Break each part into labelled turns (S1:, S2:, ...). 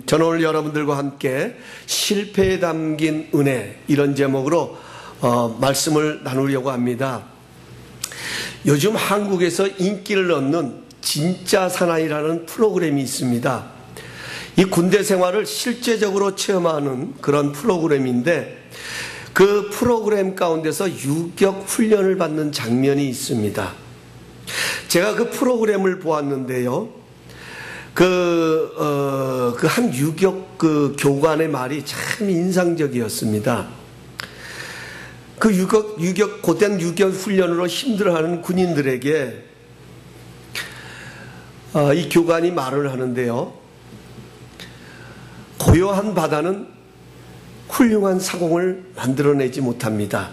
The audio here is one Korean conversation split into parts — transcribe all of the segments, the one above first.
S1: 저는 오늘 여러분들과 함께 실패에 담긴 은혜, 이런 제목으로 말씀을 나누려고 합니다. 요즘 한국에서 인기를 얻는 진짜 사나이라는 프로그램이 있습니다. 이 군대 생활을 실제적으로 체험하는 그런 프로그램인데, 그 프로그램 가운데서 유격 훈련을 받는 장면이 있습니다. 제가 그 프로그램을 보았는데요, 한 유격 교관의 말이 참 인상적이었습니다. 고된 유격 훈련으로 힘들어하는 군인들에게 이 교관이 말을 하는데요, 고요한 바다는 훌륭한 사공을 만들어내지 못합니다.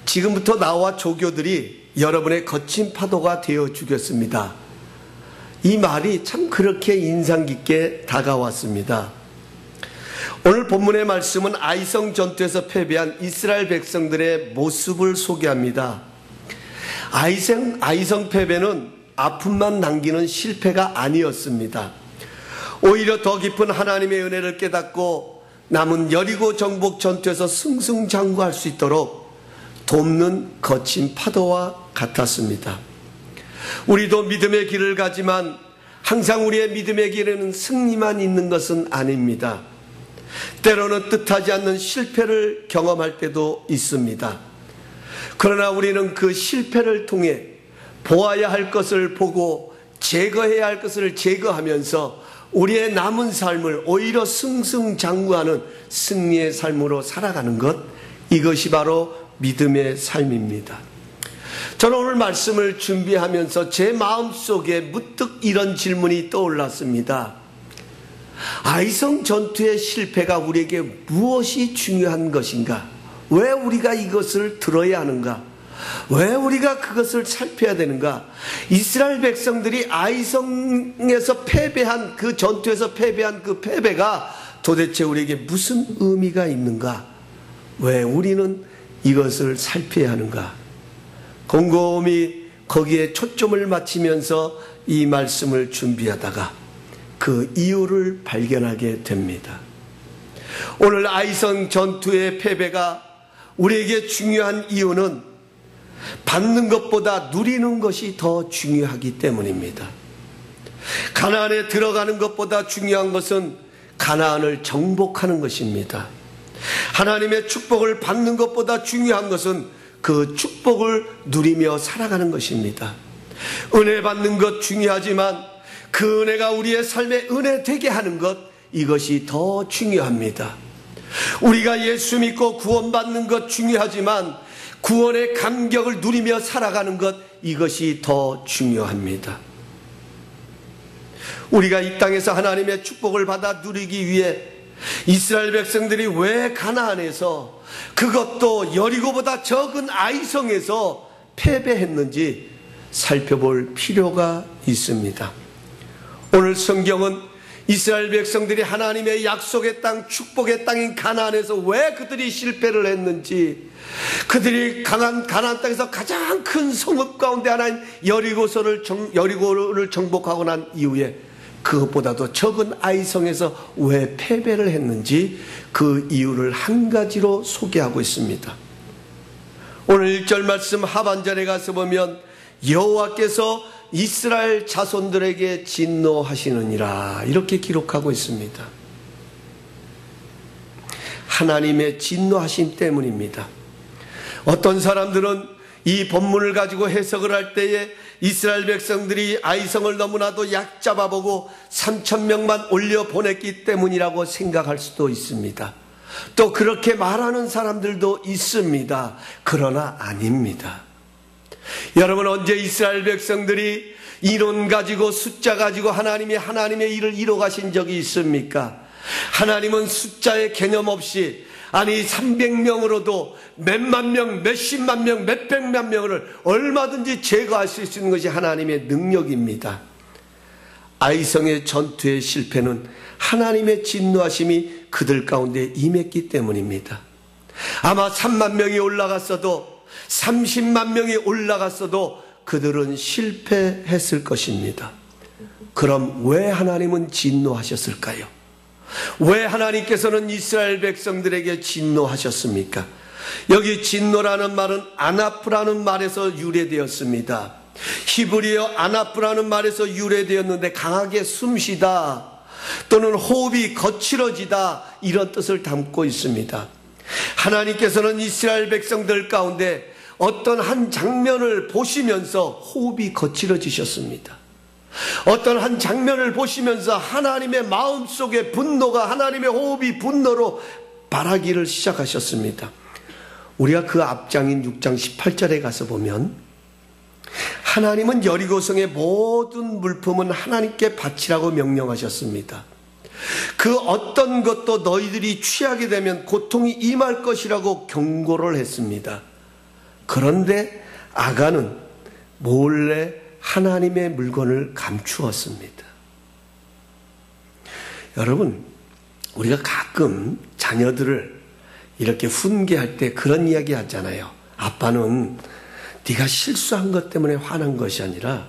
S1: 지금부터 나와 조교들이 여러분의 거친 파도가 되어 주겠습니다. 이 말이 참 그렇게 인상 깊게 다가왔습니다. 오늘 본문의 말씀은 아이성 전투에서 패배한 이스라엘 백성들의 모습을 소개합니다. 아이성 패배는 아픔만 남기는 실패가 아니었습니다. 오히려 더 깊은 하나님의 은혜를 깨닫고 남은 여리고 정복 전투에서 승승장구할 수 있도록 돕는 거친 파도와 같았습니다. 우리도 믿음의 길을 가지만 항상 우리의 믿음의 길에는 승리만 있는 것은 아닙니다. 때로는 뜻하지 않는 실패를 경험할 때도 있습니다. 그러나 우리는 그 실패를 통해 보아야 할 것을 보고 제거해야 할 것을 제거하면서 우리의 남은 삶을 오히려 승승장구하는 승리의 삶으로 살아가는 것, 이것이 바로 믿음의 삶입니다. 저는 오늘 말씀을 준비하면서 제 마음속에 문득 이런 질문이 떠올랐습니다. 아이성 전투의 실패가 우리에게 무엇이 중요한 것인가? 왜 우리가 이것을 들어야 하는가? 왜 우리가 그것을 살펴야 되는가? 이스라엘 백성들이 아이성에서 패배한 그 전투에서 패배한 그 패배가 도대체 우리에게 무슨 의미가 있는가? 왜 우리는 이것을 살펴야 하는가? 곰곰이 거기에 초점을 맞추면서 이 말씀을 준비하다가 그 이유를 발견하게 됩니다. 오늘 아이성 전투의 패배가 우리에게 중요한 이유는 받는 것보다 누리는 것이 더 중요하기 때문입니다. 가나안에 들어가는 것보다 중요한 것은 가나안을 정복하는 것입니다. 하나님의 축복을 받는 것보다 중요한 것은 그 축복을 누리며 살아가는 것입니다. 은혜 받는 것 중요하지만 그 은혜가 우리의 삶에 은혜 되게 하는 것, 이것이 더 중요합니다. 우리가 예수 믿고 구원받는 것 중요하지만 구원의 감격을 누리며 살아가는 것, 이것이 더 중요합니다. 우리가 이 땅에서 하나님의 축복을 받아 누리기 위해 이스라엘 백성들이 왜 가나안에서, 그것도 여리고보다 적은 아이성에서 패배했는지 살펴볼 필요가 있습니다. 오늘 성경은 이스라엘 백성들이 하나님의 약속의 땅, 축복의 땅인 가나안에서 왜 그들이 실패를 했는지, 그들이 가나안 땅에서 가장 큰 성읍 가운데 하나인 여리고를 정복하고 난 이후에 그것보다도 적은 아이성에서 왜 패배를 했는지 그 이유를 한 가지로 소개하고 있습니다. 오늘 1절 말씀 하반절에 가서 보면 여호와께서 이스라엘 자손들에게 진노하시느니라, 이렇게 기록하고 있습니다. 하나님의 진노하심 때문입니다. 어떤 사람들은 이 본문을 가지고 해석을 할 때에 이스라엘 백성들이 아이성을 너무나도 얕잡아보고 3,000명만 올려보냈기 때문이라고 생각할 수도 있습니다. 또 그렇게 말하는 사람들도 있습니다. 그러나 아닙니다. 여러분, 언제 이스라엘 백성들이 인원 가지고 숫자 가지고 하나님의 일을 이뤄가신 적이 있습니까? 하나님은 숫자의 개념 없이, 아니 300명으로도 몇만 명, 몇십만 명, 몇백만 명을 얼마든지 제거하실 수 있는 것이 하나님의 능력입니다. 아이성의 전투의 실패는 하나님의 진노하심이 그들 가운데 임했기 때문입니다. 아마 3만 명이 올라갔어도, 30만 명이 올라갔어도 그들은 실패했을 것입니다. 그럼 왜 하나님은 진노하셨을까요? 왜 하나님께서는 이스라엘 백성들에게 진노하셨습니까? 여기 진노라는 말은 아나프라는 말에서 유래되었습니다. 히브리어 아나프라는 말에서 유래되었는데 강하게 숨쉬다 또는 호흡이 거칠어지다 이런 뜻을 담고 있습니다. 하나님께서는 이스라엘 백성들 가운데 어떤 한 장면을 보시면서 호흡이 거칠어지셨습니다. 어떤 한 장면을 보시면서 하나님의 마음속에 분노가, 하나님의 호흡이 분노로 발하기를 시작하셨습니다. 우리가 그 앞장인 6장 18절에 가서 보면 하나님은 여리고성의 모든 물품은 하나님께 바치라고 명령하셨습니다. 그 어떤 것도 너희들이 취하게 되면 고통이 임할 것이라고 경고를 했습니다. 그런데 아간은 몰래 하나님의 물건을 감추었습니다. 여러분, 우리가 가끔 자녀들을 이렇게 훈계할 때 그런 이야기 하잖아요. 아빠는 네가 실수한 것 때문에 화난 것이 아니라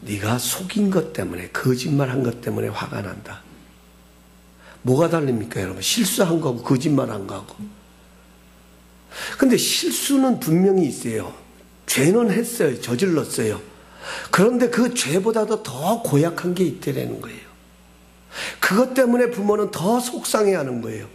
S1: 네가 속인 것 때문에, 거짓말한 것 때문에 화가 난다. 뭐가 다릅니까, 여러분? 실수한 거하고 거짓말한 거하고. 근데 실수는 분명히 있어요. 죄는 했어요. 저질렀어요. 그런데 그 죄보다도 더 고약한 게 있다라는 거예요. 그것 때문에 부모는 더 속상해하는 거예요.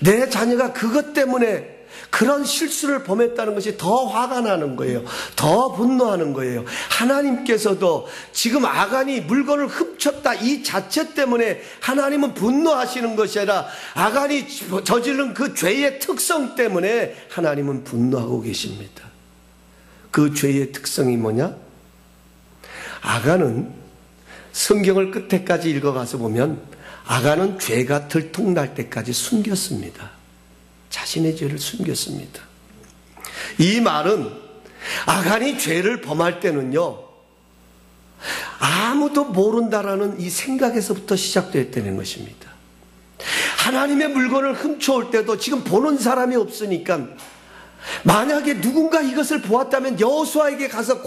S1: 내 자녀가 그것 때문에 그런 실수를 범했다는 것이 더 화가 나는 거예요. 더 분노하는 거예요. 하나님께서도 지금 아간이 물건을 훔쳤다 이 자체 때문에 하나님은 분노하시는 것이 아니라 아간이 저지른 그 죄의 특성 때문에 하나님은 분노하고 계십니다. 그 죄의 특성이 뭐냐? 아간은 성경을 끝에까지 읽어가서 보면 아간은 죄가 들통날 때까지 숨겼습니다. 자신의 죄를 숨겼습니다. 이 말은 아간이 죄를 범할 때는요, 아무도 모른다라는 이 생각에서부터 시작됐다는 것입니다. 하나님의 물건을 훔쳐올 때도 지금 보는 사람이 없으니까 만약에 누군가 이것을 보았다면 여호수아에게 가서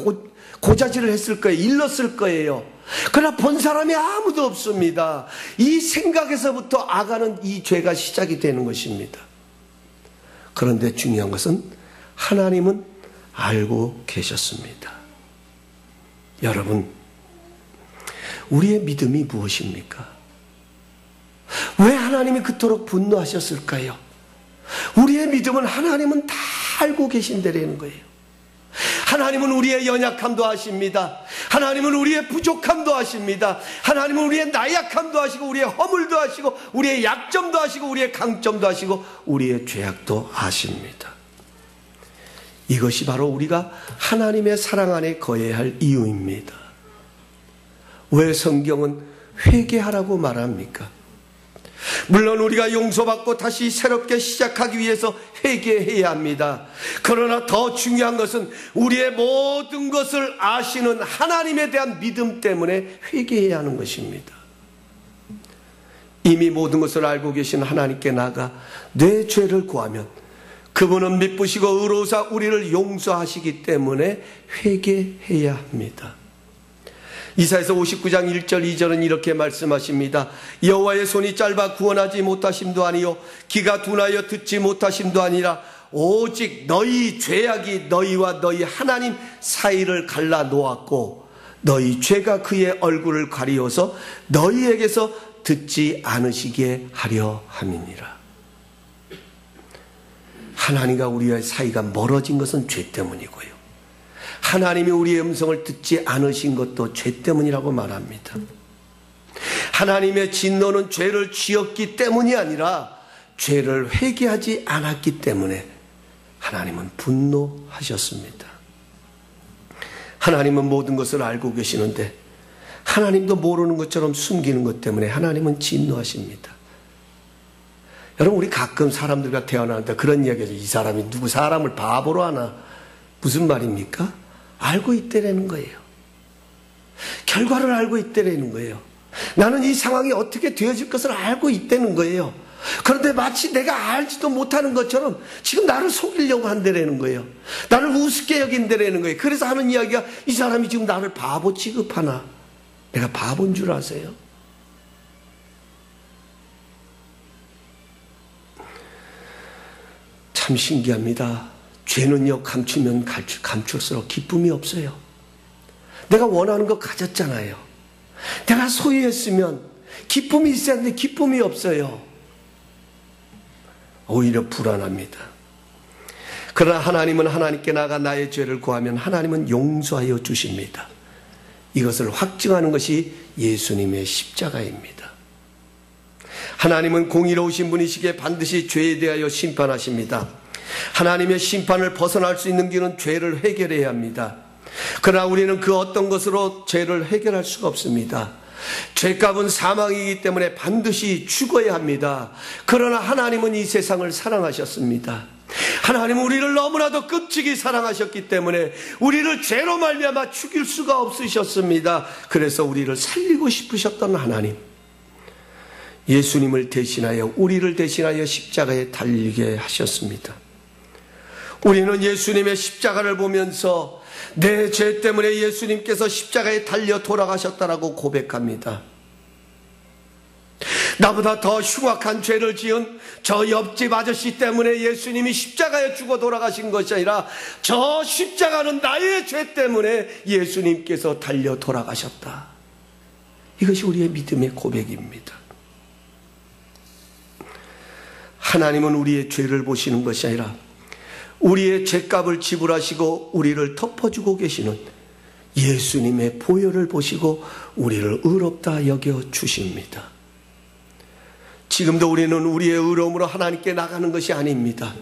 S1: 고자질을 했을 거예요. 일렀을 거예요. 그러나 본 사람이 아무도 없습니다. 이 생각에서부터 아간은 이 죄가 시작이 되는 것입니다. 그런데 중요한 것은 하나님은 알고 계셨습니다. 여러분, 우리의 믿음이 무엇입니까? 왜 하나님이 그토록 분노하셨을까요? 우리의 믿음은 하나님은 다 알고 계신다는 거예요. 하나님은 우리의 연약함도 아십니다. 하나님은 우리의 부족함도 아십니다. 하나님은 우리의 나약함도 아시고 우리의 허물도 아시고 우리의 약점도 아시고 우리의 강점도 아시고 우리의 죄악도 아십니다. 이것이 바로 우리가 하나님의 사랑 안에 거해야 할 이유입니다. 왜 성경은 회개하라고 말합니까? 물론 우리가 용서받고 다시 새롭게 시작하기 위해서 회개해야 합니다. 그러나 더 중요한 것은 우리의 모든 것을 아시는 하나님에 대한 믿음 때문에 회개해야 하는 것입니다. 이미 모든 것을 알고 계신 하나님께 나아가 내 죄를 구하면 그분은 미쁘시고 의로우사 우리를 용서하시기 때문에 회개해야 합니다. 이사야서 59장 1절 2절은 이렇게 말씀하십니다. 여호와의 손이 짧아 구원하지 못하심도 아니요 귀가 둔하여 듣지 못하심도 아니라 오직 너희 죄악이 너희와 너희 하나님 사이를 갈라 놓았고 너희 죄가 그의 얼굴을 가리워서 너희에게서 듣지 않으시게 하려 함이니라. 하나님과 우리의 사이가 멀어진 것은 죄 때문이고요, 하나님이 우리의 음성을 듣지 않으신 것도 죄 때문이라고 말합니다. 하나님의 진노는 죄를 지었기 때문이 아니라 죄를 회개하지 않았기 때문에 하나님은 분노하셨습니다. 하나님은 모든 것을 알고 계시는데 하나님도 모르는 것처럼 숨기는 것 때문에 하나님은 진노하십니다. 여러분, 우리 가끔 사람들과 대화하는데 그런 이야기죠. 이 사람이 누구 사람을 바보로 하나. 무슨 말입니까? 알고 있다라는 거예요. 결과를 알고 있다라는 거예요. 나는 이 상황이 어떻게 되어질 것을 알고 있다는 거예요. 그런데 마치 내가 알지도 못하는 것처럼 지금 나를 속이려고 한다라는 거예요. 나를 우습게 여긴다라는 거예요. 그래서 하는 이야기가 이 사람이 지금 나를 바보 취급하나. 내가 바보인 줄 아세요? 참 신기합니다. 죄는요, 감추면 감출수록 기쁨이 없어요. 내가 원하는 거 가졌잖아요. 내가 소유했으면 기쁨이 있어야 하는데 기쁨이 없어요. 오히려 불안합니다. 그러나 하나님은 하나님께 나가 나의 죄를 구하면 하나님은 용서하여 주십니다. 이것을 확증하는 것이 예수님의 십자가입니다. 하나님은 공의로우신 분이시기에 반드시 죄에 대하여 심판하십니다. 하나님의 심판을 벗어날 수 있는 길은 죄를 해결해야 합니다. 그러나 우리는 그 어떤 것으로 죄를 해결할 수가 없습니다. 죄값은 사망이기 때문에 반드시 죽어야 합니다. 그러나 하나님은 이 세상을 사랑하셨습니다. 하나님은 우리를 너무나도 끔찍이 사랑하셨기 때문에 우리를 죄로 말미암아 죽일 수가 없으셨습니다. 그래서 우리를 살리고 싶으셨던 하나님, 예수님을 대신하여 우리를 대신하여 십자가에 달리게 하셨습니다. 우리는 예수님의 십자가를 보면서 내 죄 때문에 예수님께서 십자가에 달려 돌아가셨다라고 고백합니다. 나보다 더 흉악한 죄를 지은 저 옆집 아저씨 때문에 예수님이 십자가에 죽어 돌아가신 것이 아니라 저 십자가는 나의 죄 때문에 예수님께서 달려 돌아가셨다. 이것이 우리의 믿음의 고백입니다. 하나님은 우리의 죄를 보시는 것이 아니라 우리의 죄값을 지불하시고 우리를 덮어주고 계시는 예수님의 보혈을 보시고 우리를 의롭다 여겨 주십니다. 지금도 우리는 우리의 의로움으로 하나님께 나가는 것이 아닙니다.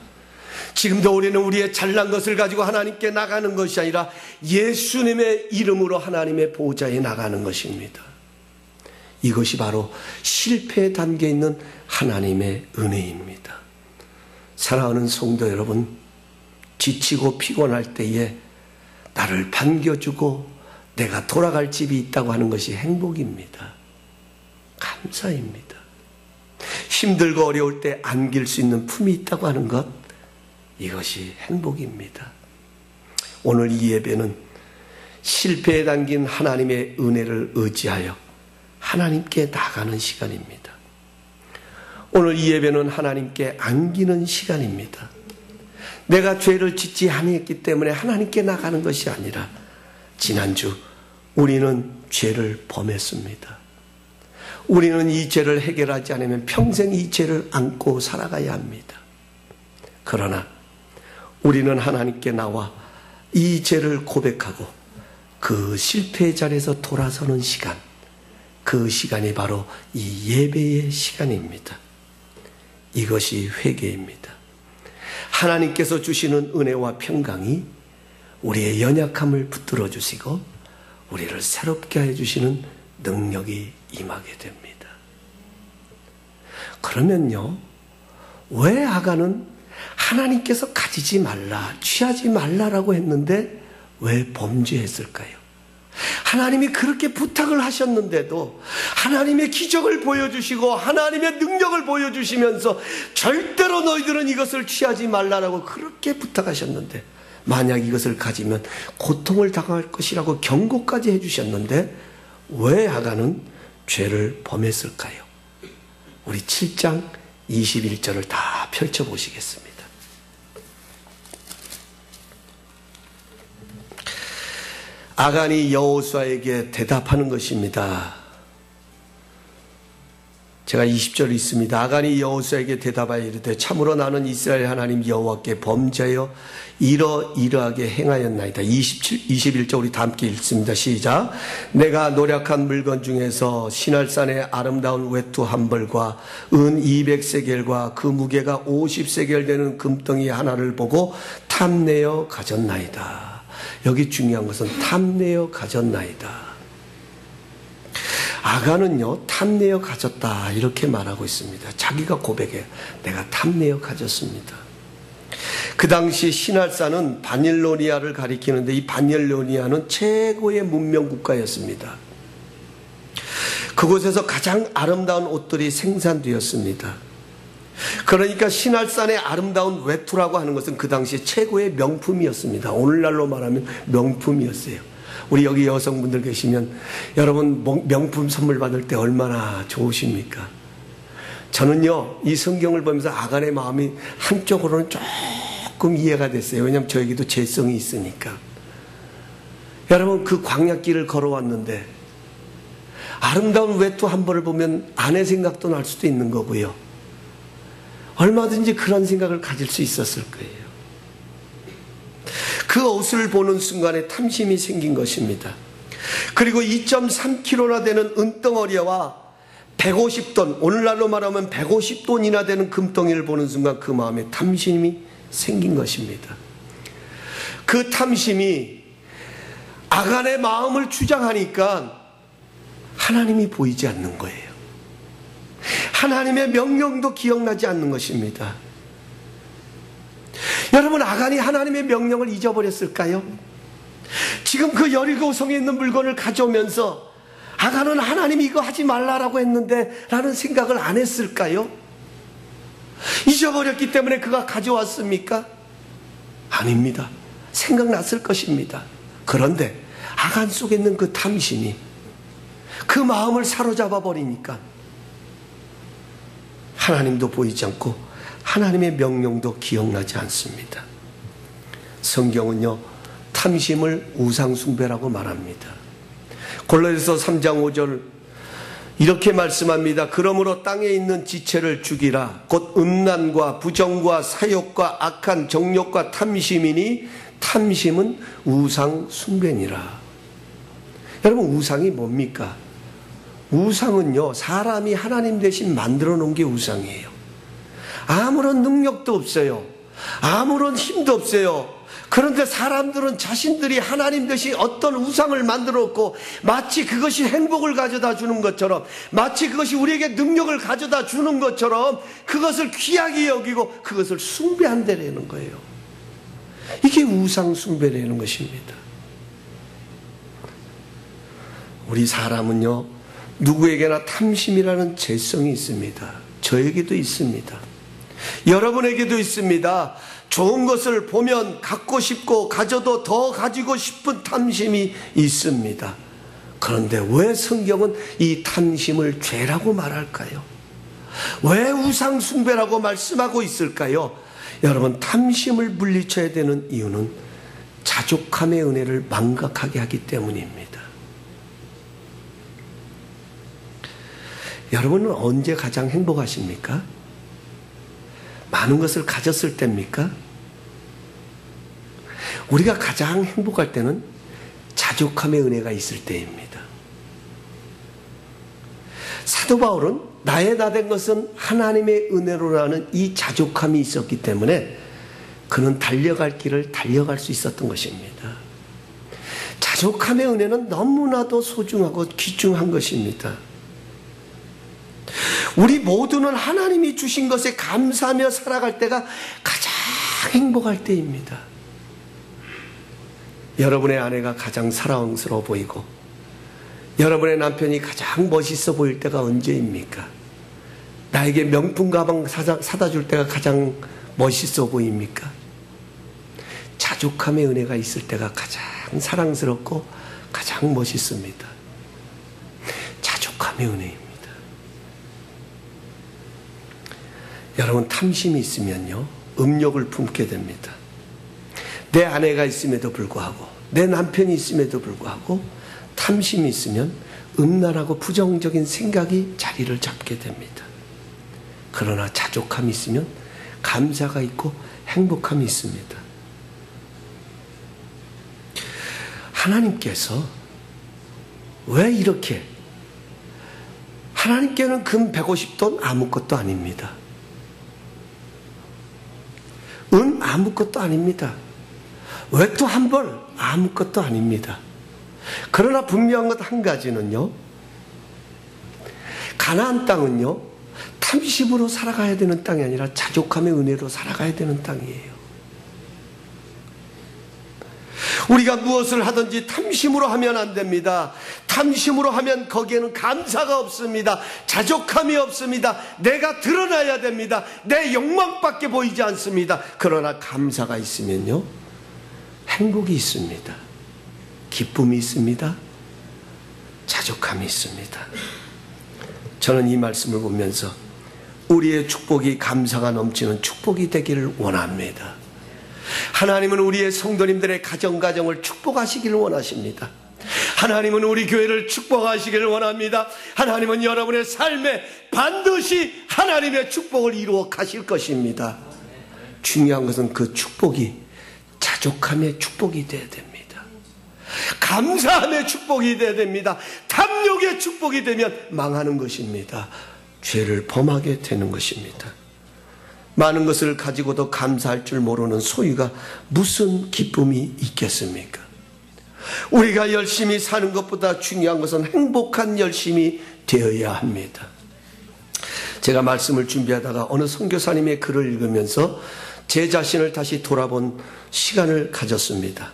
S1: 지금도 우리는 우리의 잘난 것을 가지고 하나님께 나가는 것이 아니라 예수님의 이름으로 하나님의 보좌에 나가는 것입니다. 이것이 바로 실패에 담겨 있는 하나님의 은혜입니다. 사랑하는 성도 여러분, 지치고 피곤할 때에 나를 반겨주고 내가 돌아갈 집이 있다고 하는 것이 행복입니다. 감사입니다. 힘들고 어려울 때 안길 수 있는 품이 있다고 하는 것, 이것이 행복입니다. 오늘 이 예배는 실패에 담긴 하나님의 은혜를 의지하여 하나님께 나가는 시간입니다. 오늘 이 예배는 하나님께 안기는 시간입니다. 내가 죄를 짓지 아니했기 때문에 하나님께 나가는 것이 아니라 지난주 우리는 죄를 범했습니다. 우리는 이 죄를 해결하지 않으면 평생 이 죄를 안고 살아가야 합니다. 그러나 우리는 하나님께 나와 이 죄를 고백하고 그 실패의 자리에서 돌아서는 시간, 그 시간이 바로 이 예배의 시간입니다. 이것이 회개입니다. 하나님께서 주시는 은혜와 평강이 우리의 연약함을 붙들어 주시고 우리를 새롭게 해주시는 능력이 임하게 됩니다. 그러면요, 왜 아간은 하나님께서 가지지 말라, 취하지 말라라고 했는데 왜 범죄했을까요? 하나님이 그렇게 부탁을 하셨는데도 하나님의 기적을 보여주시고 하나님의 능력을 보여주시면서 절대로 너희들은 이것을 취하지 말라라고 그렇게 부탁하셨는데, 만약 이것을 가지면 고통을 당할 것이라고 경고까지 해주셨는데 왜 아간은 죄를 범했을까요? 우리 7장 21절을 다 펼쳐보시겠습니다. 아간이 여호수아에게 대답하는 것입니다. 제가 20절 있습니다. 아간이 여호수아에게 대답하여 이르되 참으로 나는 이스라엘 하나님 여호와께 범죄하여 이러이러하게 행하였나이다. 21절 우리 다 함께 읽습니다. 시작. 내가 노력한 물건 중에서 시날산의 아름다운 외투 한 벌과 은 200세겔과 그 무게가 50세겔 되는 금덩이 하나를 보고 탐내어 가졌나이다. 여기 중요한 것은 탐내어 가졌나이다. 아간은요, 탐내어 가졌다 이렇게 말하고 있습니다. 자기가 고백해, 내가 탐내어 가졌습니다. 그 당시 시날산은 바빌로니아를 가리키는데 이 바빌로니아는 최고의 문명 국가였습니다. 그곳에서 가장 아름다운 옷들이 생산되었습니다. 그러니까 시날산의 아름다운 외투라고 하는 것은 그 당시 최고의 명품이었습니다. 오늘날로 말하면 명품이었어요. 우리 여기 여성분들 계시면 여러분 명품 선물 받을 때 얼마나 좋으십니까? 저는요, 이 성경을 보면서 아간의 마음이 한쪽으로는 조금 이해가 됐어요. 왜냐하면 저에게도 죄성이 있으니까. 여러분, 그 광야길을 걸어왔는데 아름다운 외투 한 벌을 보면 아내 생각도 날 수도 있는 거고요. 얼마든지 그런 생각을 가질 수 있었을 거예요. 그 옷을 보는 순간에 탐심이 생긴 것입니다. 그리고 2.3kg나 되는 은덩어리와 150돈, 오늘날로 말하면 150돈이나 되는 금덩이를 보는 순간 그 마음에 탐심이 생긴 것입니다. 그 탐심이 아간의 마음을 주장하니까 하나님이 보이지 않는 거예요. 하나님의 명령도 기억나지 않는 것입니다. 여러분, 아간이 하나님의 명령을 잊어버렸을까요? 지금 그 여리고성에 있는 물건을 가져오면서 아간은 하나님이 이거 하지 말라라고 했는데 라는 생각을 안 했을까요? 잊어버렸기 때문에 그가 가져왔습니까? 아닙니다. 생각났을 것입니다. 그런데 아간 속에 있는 그 탐심이 그 마음을 사로잡아 버리니까 하나님도 보이지 않고 하나님의 명령도 기억나지 않습니다. 성경은요, 탐심을 우상숭배라고 말합니다. 골로새서 3장 5절 이렇게 말씀합니다. 그러므로 땅에 있는 지체를 죽이라. 곧 음란과 부정과 사욕과 악한 정욕과 탐심이니 탐심은 우상숭배니라. 여러분, 우상이 뭡니까? 우상은요, 사람이 하나님 대신 만들어 놓은 게 우상이에요. 아무런 능력도 없어요. 아무런 힘도 없어요. 그런데 사람들은 자신들이 하나님 대신 어떤 우상을 만들어 놓고 마치 그것이 행복을 가져다 주는 것처럼, 마치 그것이 우리에게 능력을 가져다 주는 것처럼 그것을 귀하게 여기고 그것을 숭배한다는 거예요. 이게 우상 숭배라는 것입니다. 우리 사람은요, 누구에게나 탐심이라는 죄성이 있습니다. 저에게도 있습니다. 여러분에게도 있습니다. 좋은 것을 보면 갖고 싶고 가져도 더 가지고 싶은 탐심이 있습니다. 그런데 왜 성경은 이 탐심을 죄라고 말할까요? 왜 우상 숭배라고 말씀하고 있을까요? 여러분, 탐심을 물리쳐야 되는 이유는 자족함의 은혜를 망각하게 하기 때문입니다. 여러분은 언제 가장 행복하십니까? 많은 것을 가졌을 때입니까? 우리가 가장 행복할 때는 자족함의 은혜가 있을 때입니다. 사도 바울은 나의 다 된 것은 하나님의 은혜로라는 이 자족함이 있었기 때문에 그는 달려갈 길을 달려갈 수 있었던 것입니다. 자족함의 은혜는 너무나도 소중하고 귀중한 것입니다. 우리 모두는 하나님이 주신 것에 감사하며 살아갈 때가 가장 행복할 때입니다. 여러분의 아내가 가장 사랑스러워 보이고 여러분의 남편이 가장 멋있어 보일 때가 언제입니까? 나에게 명품 가방 사다 줄 때가 가장 멋있어 보입니까? 자족함의 은혜가 있을 때가 가장 사랑스럽고 가장 멋있습니다. 자족함의 은혜입니다. 여러분, 탐심이 있으면요, 음욕을 품게 됩니다. 내 아내가 있음에도 불구하고, 내 남편이 있음에도 불구하고 탐심이 있으면 음란하고 부정적인 생각이 자리를 잡게 됩니다. 그러나 자족함이 있으면 감사가 있고 행복함이 있습니다. 하나님께서 왜 이렇게, 하나님께는 금 150돈 아무것도 아닙니다. 은 아무것도 아닙니다. 외투 한 벌 아무것도 아닙니다. 그러나 분명한 것 한 가지는요, 가나안 땅은요, 탐심으로 살아가야 되는 땅이 아니라 자족함의 은혜로 살아가야 되는 땅이에요. 우리가 무엇을 하든지 탐심으로 하면 안 됩니다. 탐심으로 하면 거기에는 감사가 없습니다. 자족함이 없습니다. 내가 드러나야 됩니다. 내 욕망밖에 보이지 않습니다. 그러나 감사가 있으면요, 행복이 있습니다. 기쁨이 있습니다. 자족함이 있습니다. 저는 이 말씀을 보면서 우리의 축복이 감사가 넘치는 축복이 되기를 원합니다. 하나님은 우리의 성도님들의 가정을 축복하시기를 원하십니다. 하나님은 우리 교회를 축복하시기를 원합니다. 하나님은 여러분의 삶에 반드시 하나님의 축복을 이루어 가실 것입니다. 중요한 것은 그 축복이 자족함의 축복이 되어야 됩니다. 감사함의 축복이 되어야 됩니다. 탐욕의 축복이 되면 망하는 것입니다. 죄를 범하게 되는 것입니다. 많은 것을 가지고도 감사할 줄 모르는 소유가 무슨 기쁨이 있겠습니까? 우리가 열심히 사는 것보다 중요한 것은 행복한 열심이 되어야 합니다. 제가 말씀을 준비하다가 어느 선교사님의 글을 읽으면서 제 자신을 다시 돌아본 시간을 가졌습니다.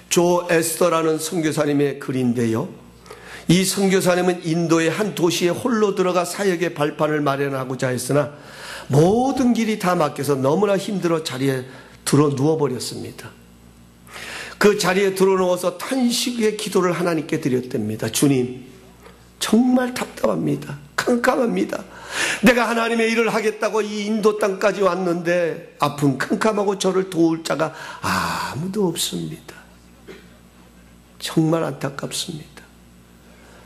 S1: 조 에스더라는 선교사님의 글인데요, 이 선교사님은 인도의 한 도시에 홀로 들어가 사역의 발판을 마련하고자 했으나 모든 길이 다 막혀서 너무나 힘들어 자리에 들어 누워버렸습니다. 그 자리에 들어 누워서 탄식의 기도를 하나님께 드렸답니다. 주님, 정말 답답합니다. 캄캄합니다. 내가 하나님의 일을 하겠다고 이 인도 땅까지 왔는데 아픈 캄캄하고 저를 도울 자가 아무도 없습니다. 정말 안타깝습니다.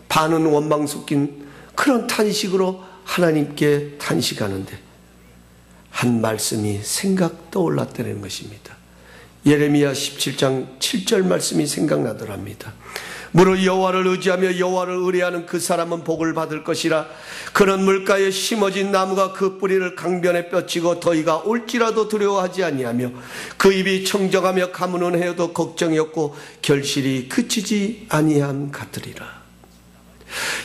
S1: 반은 원망 섞인 그런 탄식으로 하나님께 탄식하는데 한 말씀이 생각 떠올랐다는 것입니다. 예레미야 17장 7절 말씀이 생각나더랍니다. 무릇 여호와를 의지하며 여호와를 의뢰하는 그 사람은 복을 받을 것이라. 그는 물가에 심어진 나무가 그 뿌리를 강변에 뻗치고 더위가 올지라도 두려워하지 아니하며 그 입이 청정하며 가무는 해여도 걱정이 없고 결실이 그치지 아니함 같으리라.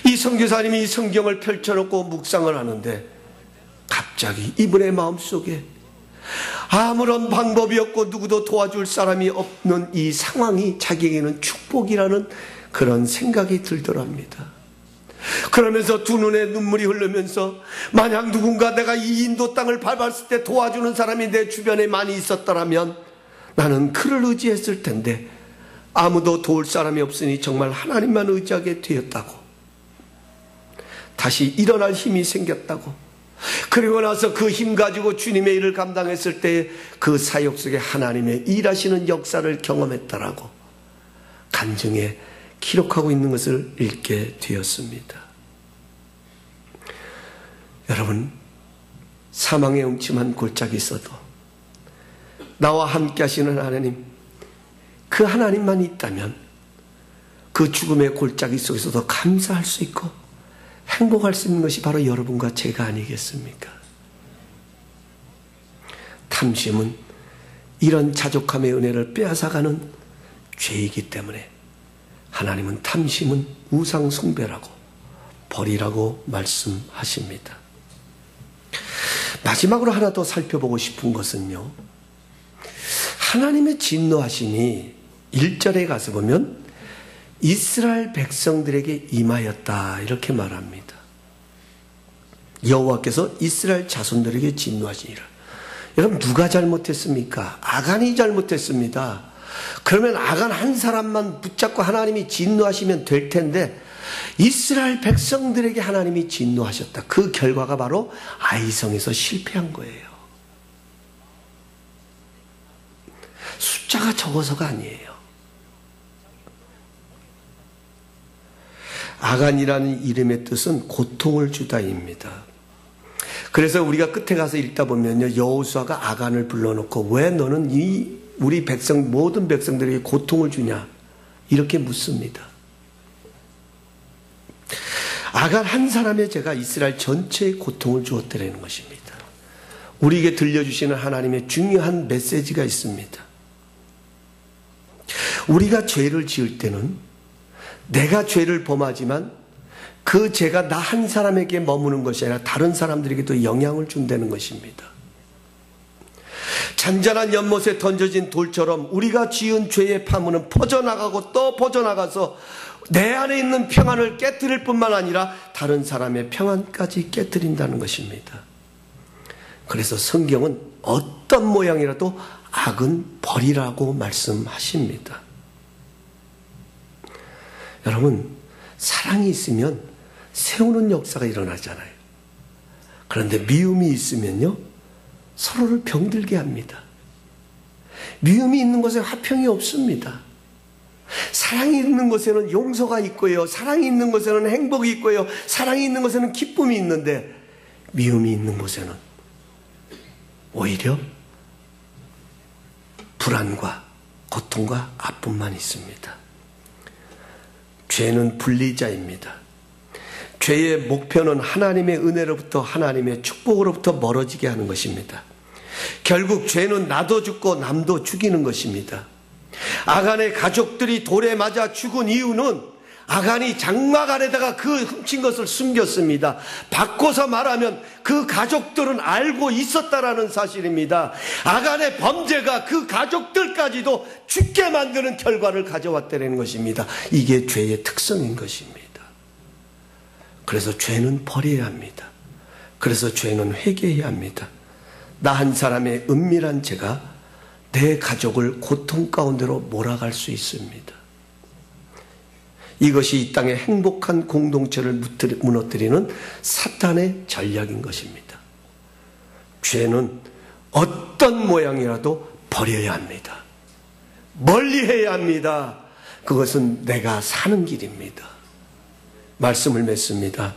S1: 이 선교사님이 이 성경을 펼쳐놓고 묵상을 하는데 갑자기 이분의 마음속에 아무런 방법이 없고 누구도 도와줄 사람이 없는 이 상황이 자기에게는 축복이라는 그런 생각이 들더랍니다. 그러면서 두 눈에 눈물이 흐르면서 만약 누군가 내가 이 인도 땅을 밟았을 때 도와주는 사람이 내 주변에 많이 있었더라면 나는 그를 의지했을 텐데 아무도 도울 사람이 없으니 정말 하나님만 의지하게 되었다고, 다시 일어날 힘이 생겼다고, 그리고 나서 그 힘 가지고 주님의 일을 감당했을 때 그 사역 속에 하나님의 일하시는 역사를 경험했다라고 간증에 기록하고 있는 것을 읽게 되었습니다. 여러분, 사망의 음침한 골짜기 있어도 나와 함께 하시는 하나님, 그 하나님만 있다면 그 죽음의 골짜기 속에서도 감사할 수 있고 행복할 수 있는 것이 바로 여러분과 제가 아니겠습니까? 탐심은 이런 자족함의 은혜를 빼앗아가는 죄이기 때문에 하나님은 탐심은 우상 숭배라고 버리라고 말씀하십니다. 마지막으로 하나 더 살펴보고 싶은 것은요, 하나님의 진노하심이 1절에 가서 보면 이스라엘 백성들에게 임하였다 이렇게 말합니다. 여호와께서 이스라엘 자손들에게 진노하시니라. 여러분, 누가 잘못했습니까? 아간이 잘못했습니다. 그러면 아간 한 사람만 붙잡고 하나님이 진노하시면 될 텐데 이스라엘 백성들에게 하나님이 진노하셨다. 그 결과가 바로 아이성에서 실패한 거예요. 숫자가 적어서가 아니에요. 아간이라는 이름의 뜻은 고통을 주다입니다. 그래서 우리가 끝에 가서 읽다 보면요, 여호수아가 아간을 불러놓고 왜 너는 우리 백성 모든 백성들에게 고통을 주냐 이렇게 묻습니다. 아간 한 사람의 죄가 이스라엘 전체에 고통을 주었다는 것입니다. 우리에게 들려주시는 하나님의 중요한 메시지가 있습니다. 우리가 죄를 지을 때는 내가 죄를 범하지만 그 죄가 나 한 사람에게 머무는 것이 아니라 다른 사람들에게도 영향을 준다는 것입니다. 잔잔한 연못에 던져진 돌처럼 우리가 지은 죄의 파문은 퍼져나가고 또 퍼져나가서 내 안에 있는 평안을 깨뜨릴 뿐만 아니라 다른 사람의 평안까지 깨뜨린다는 것입니다. 그래서 성경은 어떤 모양이라도 악은 버리라고 말씀하십니다. 여러분, 사랑이 있으면 세우는 역사가 일어나잖아요. 그런데 미움이 있으면요, 서로를 병들게 합니다. 미움이 있는 곳에 화평이 없습니다. 사랑이 있는 곳에는 용서가 있고요, 사랑이 있는 곳에는 행복이 있고요, 사랑이 있는 곳에는 기쁨이 있는데, 미움이 있는 곳에는 오히려 불안과 고통과 아픔만 있습니다. 죄는 분리자입니다. 죄의 목표는 하나님의 은혜로부터, 하나님의 축복으로부터 멀어지게 하는 것입니다. 결국 죄는 나도 죽고 남도 죽이는 것입니다. 아간의 가족들이 돌에 맞아 죽은 이유는 아간이 장막 안에다가 그 훔친 것을 숨겼습니다. 바꿔서 말하면 그 가족들은 알고 있었다라는 사실입니다. 아간의 범죄가 그 가족들까지도 죽게 만드는 결과를 가져왔다는 것입니다. 이게 죄의 특성인 것입니다. 그래서 죄는 버려야 합니다. 그래서 죄는 회개해야 합니다. 나 한 사람의 은밀한 죄가 내 가족을 고통 가운데로 몰아갈 수 있습니다. 이것이 이 땅의 행복한 공동체를 무너뜨리는 사탄의 전략인 것입니다. 죄는 어떤 모양이라도 버려야 합니다. 멀리해야 합니다. 그것은 내가 사는 길입니다. 말씀을 맺습니다.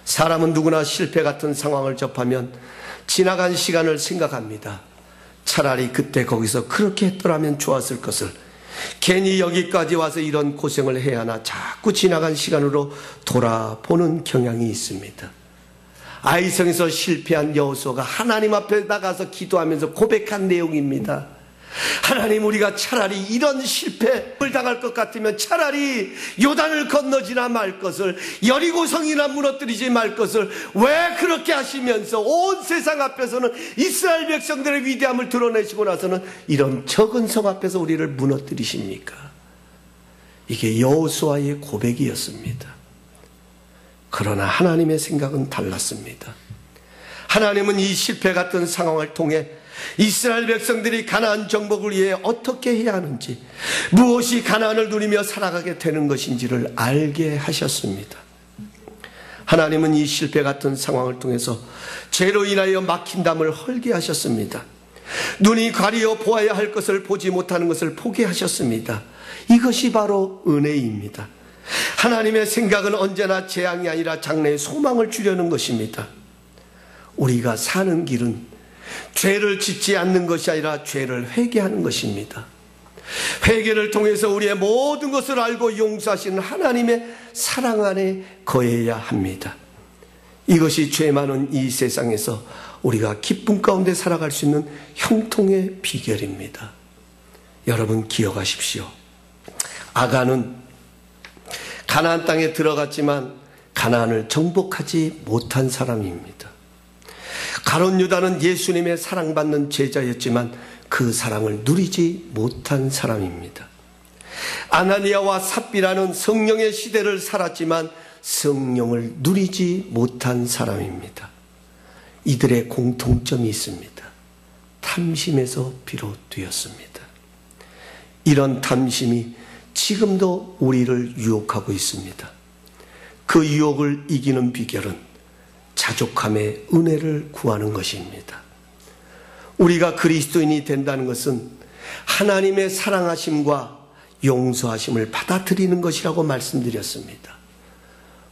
S1: 사람은 누구나 실패 같은 상황을 접하면 지나간 시간을 생각합니다. 차라리 그때 거기서 그렇게 했더라면 좋았을 것을, 괜히 여기까지 와서 이런 고생을 해야 하나, 자꾸 지나간 시간으로 돌아보는 경향이 있습니다. 아이성에서 실패한 여호수아가 하나님 앞에 나가서 기도하면서 고백한 내용입니다. 하나님, 우리가 차라리 이런 실패를 당할 것 같으면 차라리 요단을 건너지나 말 것을, 여리고성이나 무너뜨리지 말 것을 왜 그렇게 하시면서 온 세상 앞에서는 이스라엘 백성들의 위대함을 드러내시고 나서는 이런 적은 성 앞에서 우리를 무너뜨리십니까? 이게 여호수아의 고백이었습니다. 그러나 하나님의 생각은 달랐습니다. 하나님은 이 실패 같은 상황을 통해 이스라엘 백성들이 가나안 정복을 위해 어떻게 해야 하는지, 무엇이 가나안을 누리며 살아가게 되는 것인지를 알게 하셨습니다. 하나님은 이 실패 같은 상황을 통해서 죄로 인하여 막힌 담을 헐게 하셨습니다. 눈이 가리어 보아야 할 것을 보지 못하는 것을 보게 하셨습니다. 이것이 바로 은혜입니다. 하나님의 생각은 언제나 재앙이 아니라 장래의 소망을 주려는 것입니다. 우리가 사는 길은 죄를 짓지 않는 것이 아니라 죄를 회개하는 것입니다. 회개를 통해서 우리의 모든 것을 알고 용서하시는 하나님의 사랑 안에 거해야 합니다. 이것이 죄 많은 이 세상에서 우리가 기쁨 가운데 살아갈 수 있는 형통의 비결입니다. 여러분 기억하십시오. 아간은 가나안 땅에 들어갔지만 가나안을 정복하지 못한 사람입니다. 가룟 유다는 예수님의 사랑받는 제자였지만 그 사랑을 누리지 못한 사람입니다. 아나니아와 삽비라는 성령의 시대를 살았지만 성령을 누리지 못한 사람입니다. 이들의 공통점이 있습니다. 탐심에서 비롯되었습니다. 이런 탐심이 지금도 우리를 유혹하고 있습니다. 그 유혹을 이기는 비결은 자족함의 은혜를 구하는 것입니다. 우리가 그리스도인이 된다는 것은 하나님의 사랑하심과 용서하심을 받아들이는 것이라고 말씀드렸습니다.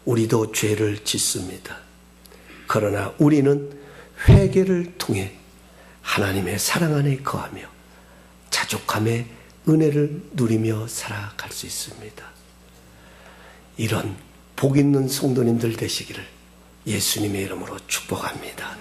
S1: 우리도 죄를 짓습니다. 그러나 우리는 회개를 통해 하나님의 사랑 안에 거하며 자족함의 은혜를 누리며 살아갈 수 있습니다. 이런 복 있는 성도님들 되시기를 예수님의 이름으로 축복합니다.